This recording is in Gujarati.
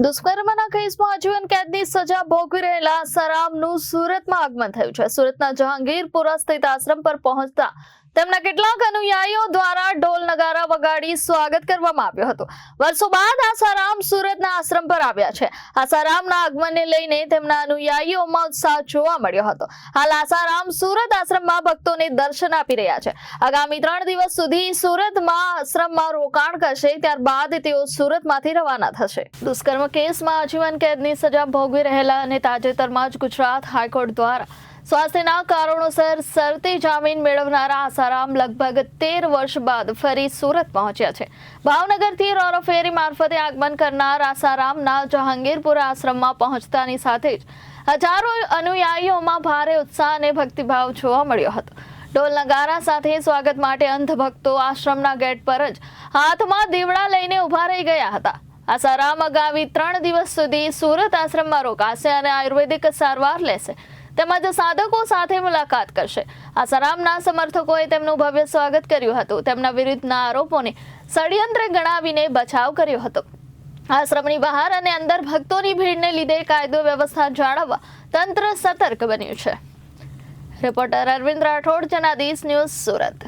દુષ્કર્મના કેસમાં આજીવન કેદની સજા ભોગવી રહેલા આસારામનું સુરતમાં આગમન થયું છે। સુરતના જહાંગીરપુરા સ્થિત આશ્રમ પર પહોંચતા તેમના કેટલાક અનુયાયીઓ દ્વારા ઢોલ નગારા વગાડી સ્વાગત કરવામાં આવ્યું હતું। વર્ષો બાદ આસારામ સુરતના આશ્રમ પર આવ્યા છે। આસારામના આગમનને લઈને તેમના અનુયાયીઓમાં ઉત્સાહ જોવા મળ્યો હતો। હાલ આસારામ સુરત આશ્રમમાં ભક્તોને દર્શન આપી રહ્યા છે। આગામી 3 દિવસ સુધી સુરતમાં આશ્રમમાં રોકાણ કરશે, ત્યારબાદ તેઓ સુરતમાંથી રવાના થશે। દુષ્કર્મ કેસમાં આજીવન કેદની સજા ભોગવી રહેલા અને તાજેતરમાં જ ગુજરાત હાઈકોર્ટ દ્વારા સ્વાસ્થ્યના કારણોસર શરતી જામીન મેળવનારા આસારામ લગભગ 13 વર્ષ બાદ ફરી સુરત પહોંચ્યા છે। ભાવનગરથી રોરો ફેરી મારફતે આગમન કરનાર આસારામના જહાંગીરપુરા આશ્રમમાં પહોંચતાની સાથે જ હજારો અનુયાયીઓમાં ભારે ઉત્સાહ અને ભક્તિભાવ જોવા મળ્યો હતો। ઢોલ નગારા સાથે સ્વાગત માટે અંધ ભક્તો આશ્રમના ગેટ પર જ હાથમાં દીવડા લઈને ઊભા રહી ગયા હતા। આસારામ આગામી 3 દિવસ સુધી સુરત આશ્રમમાં રોકાશે અને આયુર્વેદિક સારવાર લેશે તેમજ સાધકો સાથે મુલાકાત કરશે। આસારામના સમર્થકોએ તેમનું ભવ્ય સ્વાગત કર્યું હતું। તેમના વિરુદ્ધના આરોપોને ષડયંત્ર ગણાવીને બચાવ કર્યો હતો। આશ્રમની બહાર અને અંદર ભક્તોની ભીડને લીધે કાયદો વ્યવસ્થા જાળવવા તંત્ર સતર્ક બન્યું છે। Reporter Arvind Rathod, Janadesh news, Surat.